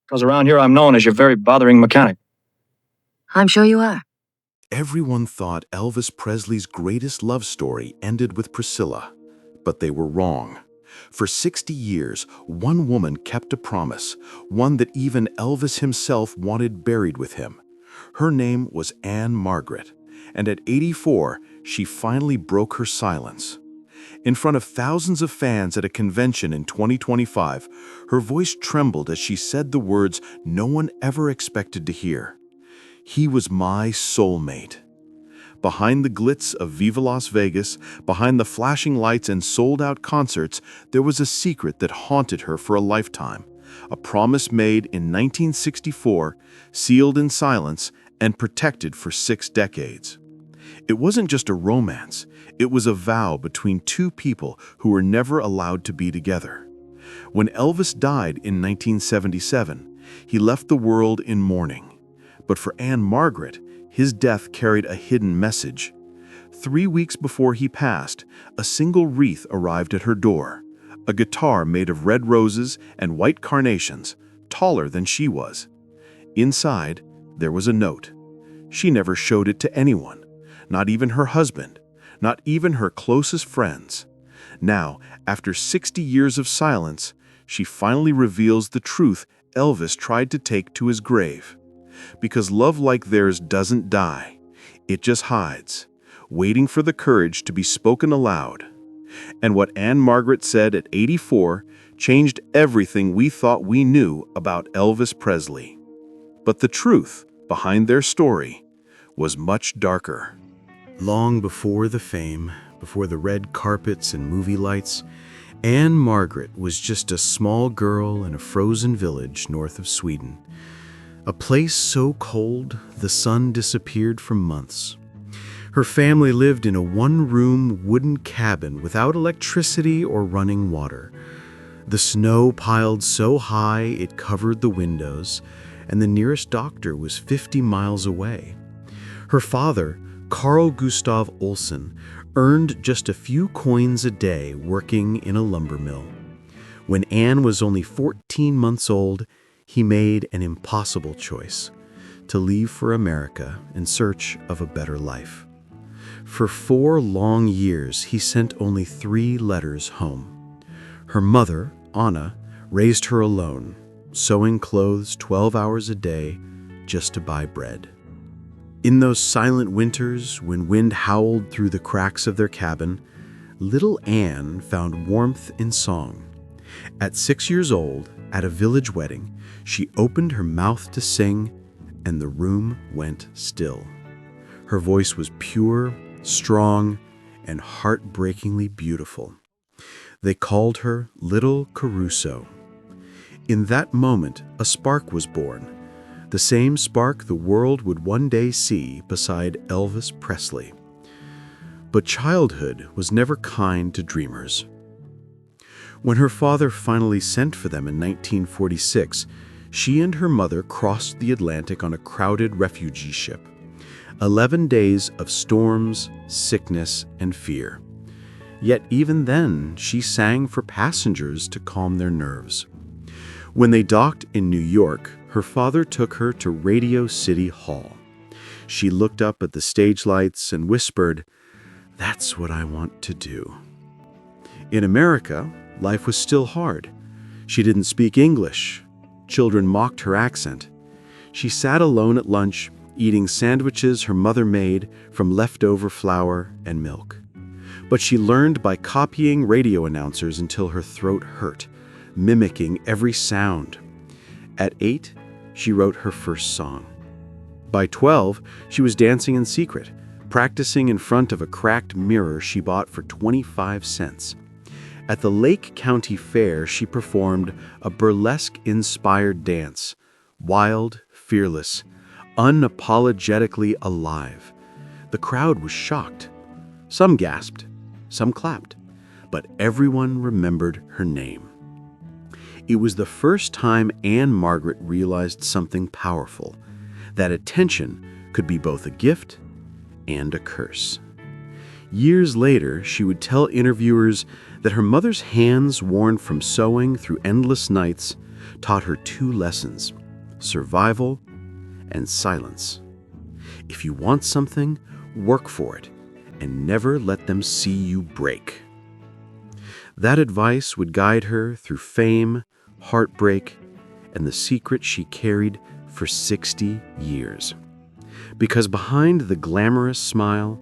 Because around here I'm known as your very bothering mechanic. I'm sure you are. Everyone thought Elvis Presley's greatest love story ended with Priscilla, but they were wrong. For 60 years, one woman kept a promise, one that even Elvis himself wanted buried with him. Her name was Ann-Margret, and at 84, she finally broke her silence. In front of thousands of fans at a convention in 2025, her voice trembled as she said the words no one ever expected to hear. He was my soulmate. Behind the glitz of Viva Las Vegas, behind the flashing lights and sold-out concerts, there was a secret that haunted her for a lifetime. A promise made in 1964, sealed in silence, and protected for 6 decades. It wasn't just a romance, it was a vow between two people who were never allowed to be together. When Elvis died in 1977, he left the world in mourning. But for Ann-Margret, his death carried a hidden message. 3 weeks before he passed, a single wreath arrived at her door, a guitar made of red roses and white carnations, taller than she was. Inside, there was a note. She never showed it to anyone, not even her husband, not even her closest friends. Now, after 60 years of silence, she finally reveals the truth Elvis tried to take to his grave. Because love like theirs doesn't die, it just hides, waiting for the courage to be spoken aloud. And what Ann-Margret said at 84 changed everything we thought we knew about Elvis Presley. But the truth behind their story was much darker. Long before the fame, before the red carpets and movie lights, Ann-Margret was just a small girl in a frozen village north of Sweden. A place so cold, the sun disappeared for months. Her family lived in a one-room wooden cabin without electricity or running water. The snow piled so high it covered the windows, and the nearest doctor was 50 miles away. Her father, Carl Gustav Olsen, earned just a few coins a day working in a lumber mill. When Anne was only 14 months old, he made an impossible choice: to leave for America in search of a better life. For 4 long years, he sent only 3 letters home. Her mother, Anna, raised her alone, sewing clothes 12 hours a day just to buy bread. In those silent winters, when wind howled through the cracks of their cabin, little Anne found warmth in song. At 6 years old, at a village wedding, she opened her mouth to sing, and the room went still. Her voice was pure, strong, and heartbreakingly beautiful. They called her Little Caruso. In that moment, a spark was born, the same spark the world would one day see beside Elvis Presley. But childhood was never kind to dreamers. When her father finally sent for them in 1946, she and her mother crossed the Atlantic on a crowded refugee ship. 11 days of storms, sickness, and fear. Yet even then, she sang for passengers to calm their nerves. When they docked in New York, her father took her to Radio City Hall. She looked up at the stage lights and whispered, "That's what I want to do." In America, life was still hard. She didn't speak English. Children mocked her accent. She sat alone at lunch, eating sandwiches her mother made from leftover flour and milk. But she learned by copying radio announcers until her throat hurt, mimicking every sound. At 8, she wrote her first song. By 12, she was dancing in secret, practicing in front of a cracked mirror she bought for 25 cents. At the Lake County Fair, she performed a burlesque-inspired dance, wild, fearless, unapologetically alive. The crowd was shocked. Some gasped, some clapped, but everyone remembered her name. It was the first time Ann-Margret realized something powerful, that attention could be both a gift and a curse. Years later, she would tell interviewers that her mother's hands, worn from sewing through endless nights, taught her two lessons: survival and silence. If you want something, work for it, and never let them see you break. That advice would guide her through fame, heartbreak, and the secret she carried for 60 years. Because behind the glamorous smile,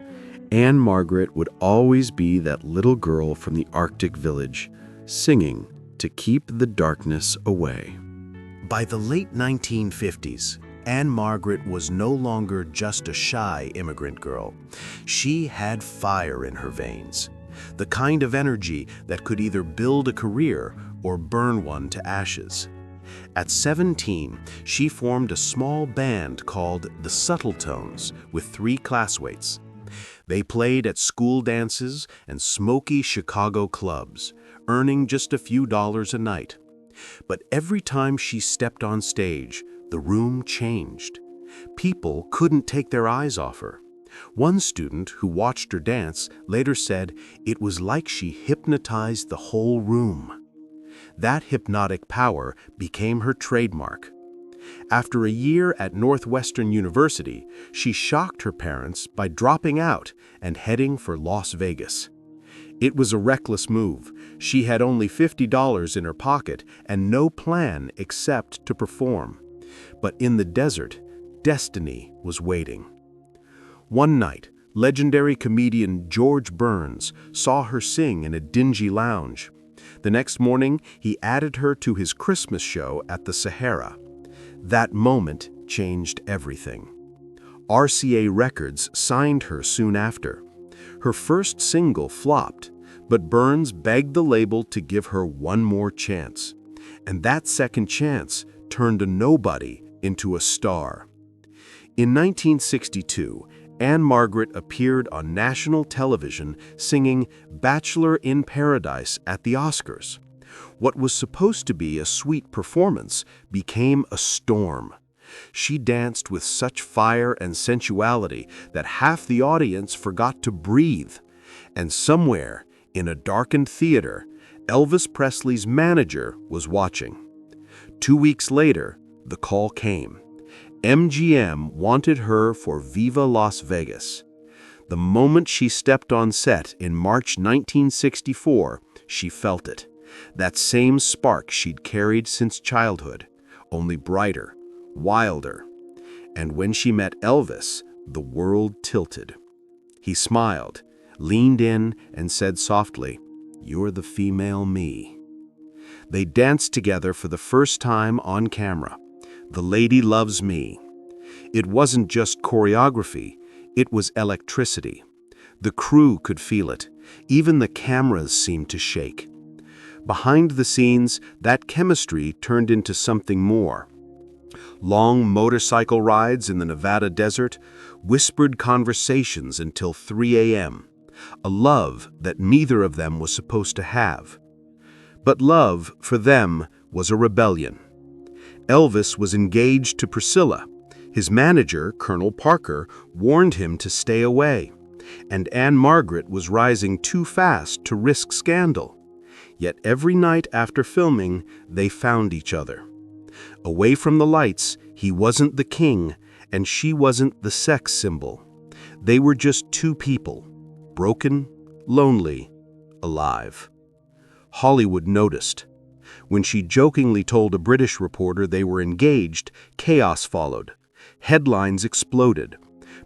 Ann-Margret would always be that little girl from the Arctic village, singing to keep the darkness away. By the late 1950s, Ann-Margret was no longer just a shy immigrant girl. She had fire in her veins, the kind of energy that could either build a career or burn one to ashes. At 17, she formed a small band called the Subtle Tones with 3 classmates. They played at school dances and smoky Chicago clubs, earning just a few dollars a night. But every time she stepped on stage, the room changed. People couldn't take their eyes off her. One student who watched her dance later said it was like she hypnotized the whole room. That hypnotic power became her trademark. After a year at Northwestern University, she shocked her parents by dropping out and heading for Las Vegas. It was a reckless move. She had only $50 in her pocket and no plan except to perform. But in the desert, destiny was waiting. One night, legendary comedian George Burns saw her sing in a dingy lounge. The next morning, he added her to his Christmas show at the Sahara. That moment changed everything. RCA Records signed her soon after. Her first single flopped, but Burns begged the label to give her one more chance. And that second chance turned a nobody into a star. In 1962, Ann-Margret appeared on national television singing Bachelor in Paradise at the Oscars. What was supposed to be a sweet performance became a storm. She danced with such fire and sensuality that half the audience forgot to breathe. And somewhere, in a darkened theater, Elvis Presley's manager was watching. 2 weeks later, the call came. MGM wanted her for Viva Las Vegas. The moment she stepped on set in March 1964, she felt it. That same spark she'd carried since childhood, only brighter, wilder. And when she met Elvis, the world tilted. He smiled, leaned in, and said softly, "You're the female me." They danced together for the first time on camera. The Lady Loves Me. It wasn't just choreography, it was electricity. The crew could feel it. Even the cameras seemed to shake. Behind the scenes, that chemistry turned into something more. Long motorcycle rides in the Nevada desert, whispered conversations until 3 a.m. A love that neither of them was supposed to have. But love, for them, was a rebellion. Elvis was engaged to Priscilla. His manager, Colonel Parker, warned him to stay away. And Ann-Margret was rising too fast to risk scandal. Yet every night after filming, they found each other. Away from the lights, he wasn't the king, and she wasn't the sex symbol. They were just two people, broken, lonely, alive. Hollywood noticed. When she jokingly told a British reporter they were engaged, chaos followed. Headlines exploded.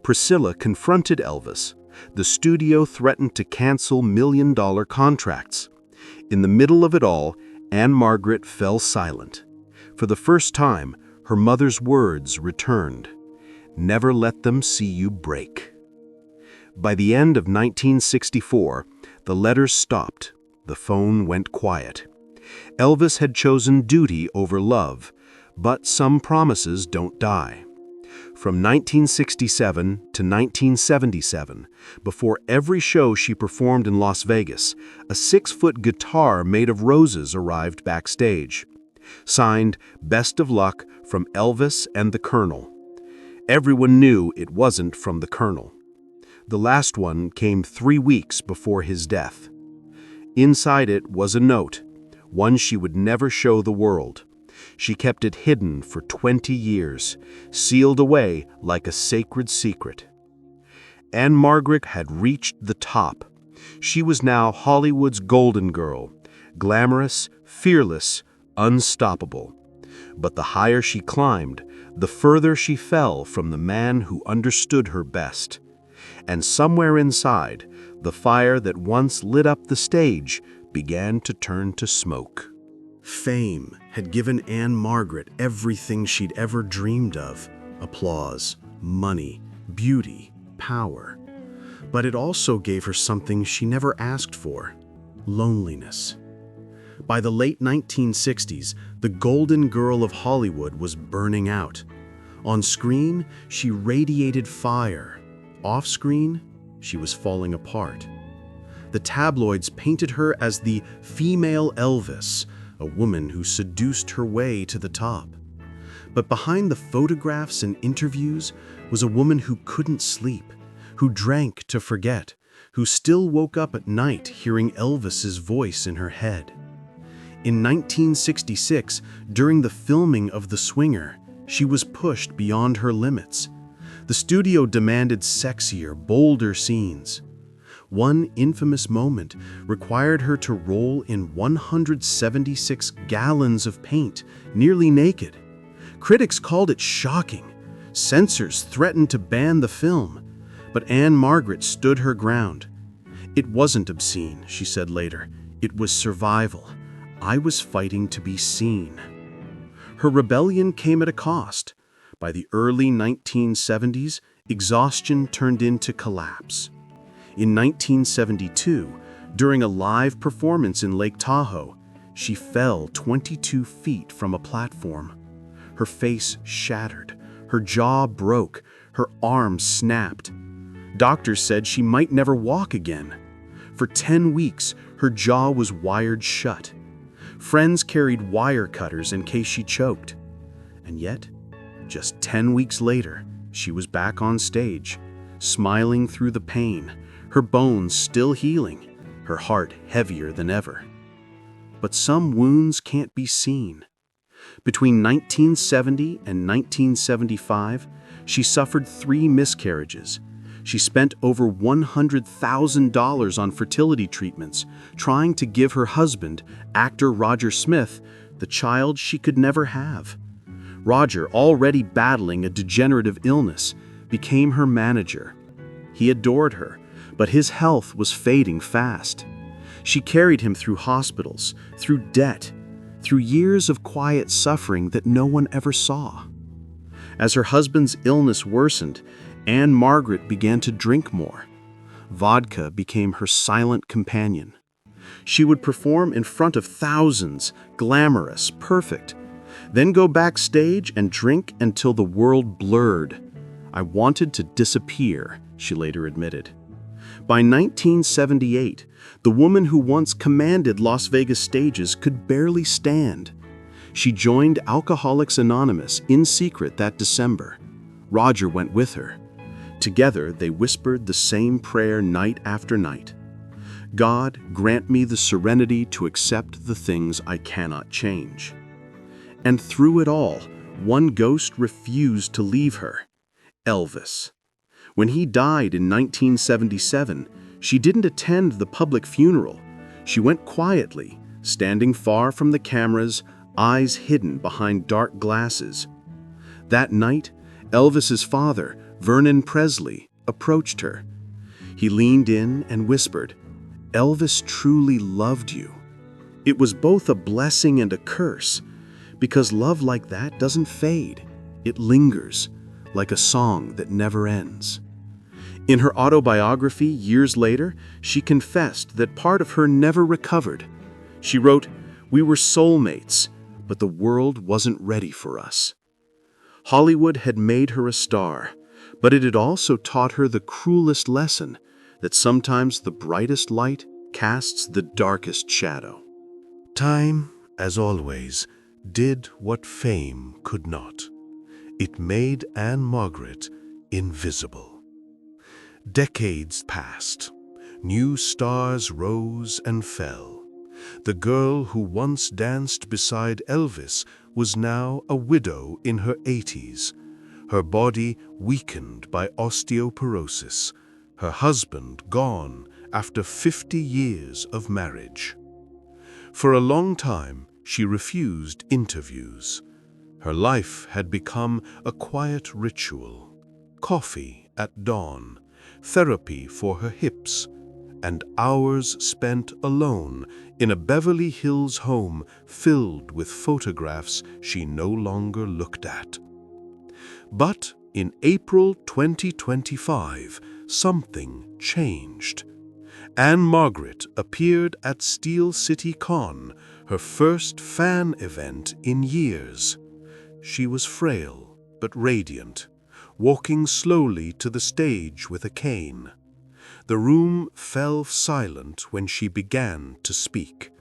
Priscilla confronted Elvis. The studio threatened to cancel million-dollar contracts. In the middle of it all, Ann-Margret fell silent. For the first time, her mother's words returned. "Never let them see you break." By the end of 1964, the letters stopped. The phone went quiet. Elvis had chosen duty over love, but some promises don't die. From 1967 to 1977, before every show she performed in Las Vegas, a 6-foot guitar made of roses arrived backstage. Signed, "Best of Luck from Elvis and the Colonel." Everyone knew it wasn't from the Colonel. The last one came 3 weeks before his death. Inside it was a note, one she would never show the world. She kept it hidden for 20 years, sealed away like a sacred secret. Ann-Margret had reached the top. She was now Hollywood's golden girl, glamorous, fearless, unstoppable. But the higher she climbed, the further she fell from the man who understood her best. And somewhere inside, the fire that once lit up the stage began to turn to smoke. Fame had given Ann-Margret everything she'd ever dreamed of: applause, money, beauty, power. But it also gave her something she never asked for: loneliness. By the late 1960s, the golden girl of Hollywood was burning out. On screen, she radiated fire. Off screen, she was falling apart. The tabloids painted her as the female Elvis, a woman who seduced her way to the top. But behind the photographs and interviews was a woman who couldn't sleep, who drank to forget, who still woke up at night hearing Elvis's voice in her head. In 1966, during the filming of The Swinger, she was pushed beyond her limits. The studio demanded sexier, bolder scenes. One infamous moment required her to roll in 176 gallons of paint, nearly naked. Critics called it shocking. Censors threatened to ban the film. But Ann-Margret stood her ground. "It wasn't obscene," she said later. "It was survival. I was fighting to be seen." Her rebellion came at a cost. By the early 1970s, exhaustion turned into collapse. In 1972, during a live performance in Lake Tahoe, she fell 22 feet from a platform. Her face shattered, her jaw broke, her arm snapped. Doctors said she might never walk again. For 10 weeks, her jaw was wired shut. Friends carried wire cutters in case she choked. And yet, just 10 weeks later, she was back on stage, smiling through the pain, her bones still healing, her heart heavier than ever. But some wounds can't be seen. Between 1970 and 1975, she suffered 3 miscarriages. She spent over $100,000 on fertility treatments, trying to give her husband, actor Roger Smith, the child she could never have. Roger, already battling a degenerative illness, became her manager. He adored her, but his health was fading fast. She carried him through hospitals, through debt, through years of quiet suffering that no one ever saw. As her husband's illness worsened, Ann-Margret began to drink more. Vodka became her silent companion. She would perform in front of thousands, glamorous, perfect, then go backstage and drink until the world blurred. "I wanted to disappear," she later admitted. By 1978, the woman who once commanded Las Vegas stages could barely stand. She joined Alcoholics Anonymous in secret that December. Roger went with her. Together, they whispered the same prayer night after night. "God, grant me the serenity to accept the things I cannot change." And through it all, one ghost refused to leave her: Elvis. When he died in 1977, she didn't attend the public funeral. She went quietly, standing far from the cameras, eyes hidden behind dark glasses. That night, Elvis's father, Vernon Presley, approached her. He leaned in and whispered, "Elvis truly loved you." It was both a blessing and a curse, because love like that doesn't fade. It lingers, like a song that never ends. In her autobiography years later, she confessed that part of her never recovered. She wrote, "We were soulmates, but the world wasn't ready for us." Hollywood had made her a star, but it had also taught her the cruelest lesson, that sometimes the brightest light casts the darkest shadow. Time, as always, did what fame could not. It made Ann-Margret invisible. Decades passed. New stars rose and fell. The girl who once danced beside Elvis was now a widow in her 80s, her body weakened by osteoporosis, her husband gone after 50 years of marriage. For a long time, she refused interviews. Her life had become a quiet ritual: coffee at dawn, therapy for her hips, and hours spent alone in a Beverly Hills home filled with photographs she no longer looked at. But in April 2025, something changed. Ann-Margret appeared at Steel City Con, her first fan event in years. She was frail but radiant, walking slowly to the stage with a cane. The room fell silent when she began to speak.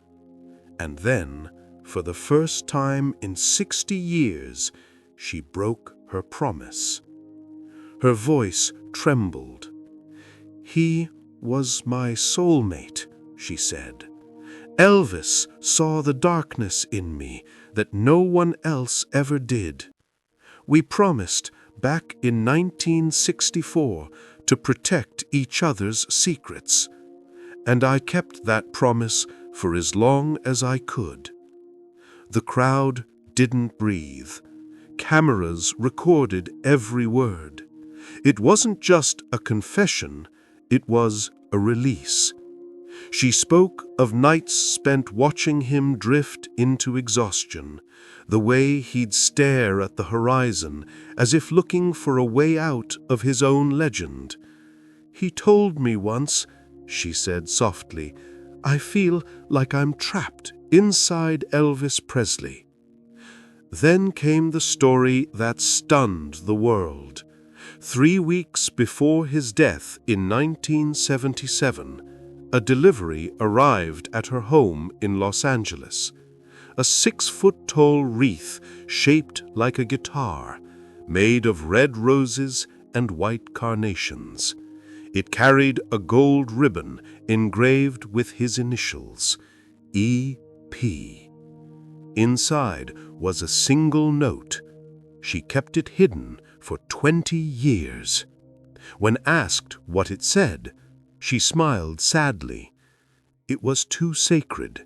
And then, for the first time in 60 years, she broke her promise. Her voice trembled. "He was my soulmate," she said. "Elvis saw the darkness in me that no one else ever did. We promised back in 1964 to protect each other's secrets, and I kept that promise for as long as I could." The crowd didn't breathe. Cameras recorded every word. It wasn't just a confession, it was a release. She spoke of nights spent watching him drift into exhaustion, the way he'd stare at the horizon as if looking for a way out of his own legend. "He told me once," she said softly, "I feel like I'm trapped inside Elvis Presley." Then came the story that stunned the world. 3 weeks before his death in 1977, a delivery arrived at her home in Los Angeles. A 6-foot-tall wreath shaped like a guitar, made of red roses and white carnations. It carried a gold ribbon engraved with his initials, E.P. Inside was a single note. She kept it hidden for 20 years. When asked what it said, she smiled sadly. It was too sacred.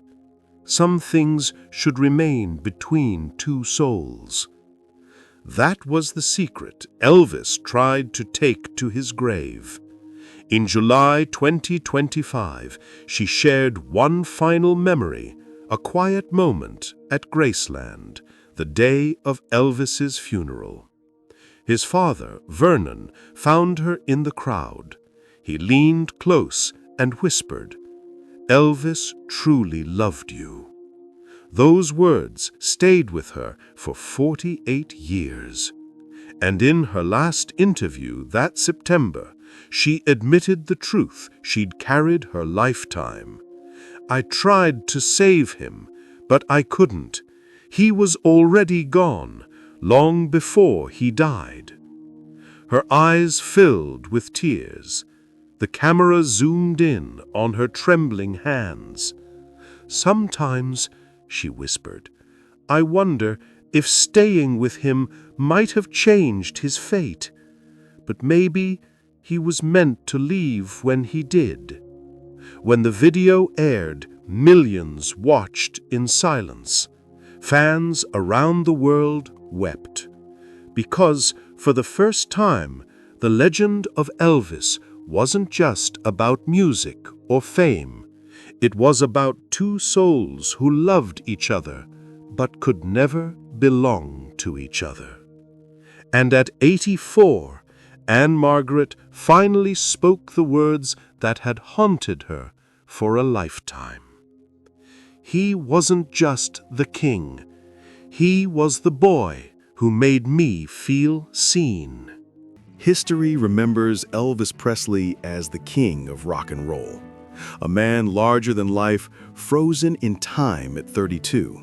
Some things should remain between two souls. That was the secret Elvis tried to take to his grave. In July 2025, she shared one final memory, a quiet moment at Graceland, the day of Elvis's funeral. His father, Vernon, found her in the crowd. He leaned close and whispered, "Elvis truly loved you." Those words stayed with her for 48 years. And in her last interview that September, she admitted the truth she'd carried her lifetime. "I tried to save him, but I couldn't. He was already gone, long before he died." Her eyes filled with tears. The camera zoomed in on her trembling hands. "Sometimes," she whispered, "I wonder if staying with him might have changed his fate. But maybe he was meant to leave when he did." When the video aired, millions watched in silence. Fans around the world wept. Because, for the first time, the legend of Elvis wasn't just about music or fame. It was about two souls who loved each other, but could never belong to each other. And at 84, Ann-Margret finally spoke the words that had haunted her for a lifetime. "He wasn't just the king. He was the boy who made me feel seen." History remembers Elvis Presley as the king of rock and roll, a man larger than life, frozen in time at 32.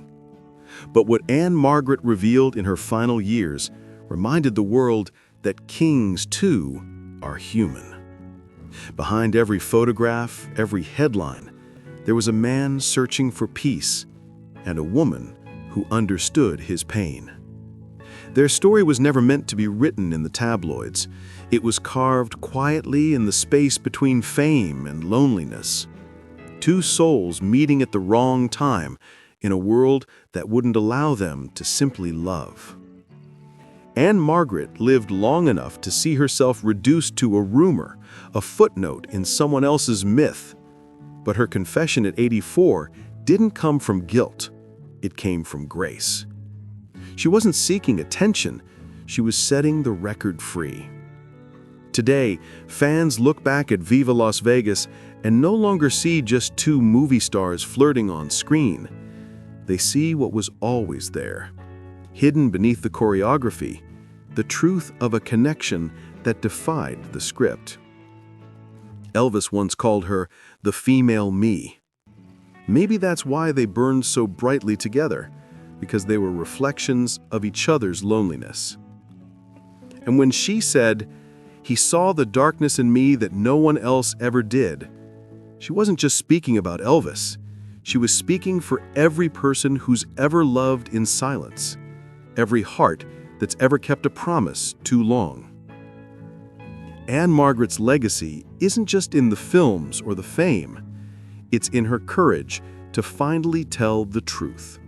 But what Ann-Margret revealed in her final years reminded the world that kings, too, are human. Behind every photograph, every headline, there was a man searching for peace and a woman who who understood his pain. Their story was never meant to be written in the tabloids. It was carved quietly in the space between fame and loneliness. Two souls meeting at the wrong time in a world that wouldn't allow them to simply love. Ann-Margret lived long enough to see herself reduced to a rumor, a footnote in someone else's myth. But her confession at 84 didn't come from guilt. It came from grace. She wasn't seeking attention. She was setting the record free. Today, fans look back at Viva Las Vegas and no longer see just two movie stars flirting on screen. They see what was always there, hidden beneath the choreography, the truth of a connection that defied the script. Elvis once called her the female me. Maybe that's why they burned so brightly together, because they were reflections of each other's loneliness. And when she said, "He saw the darkness in me that no one else ever did," she wasn't just speaking about Elvis. She was speaking for every person who's ever loved in silence, every heart that's ever kept a promise too long. Ann-Margret's legacy isn't just in the films or the fame. It's in her courage to finally tell the truth,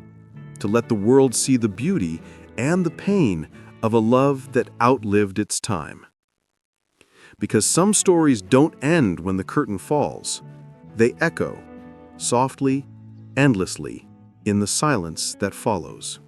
to let the world see the beauty and the pain of a love that outlived its time. Because some stories don't end when the curtain falls. They echo, softly, endlessly, in the silence that follows.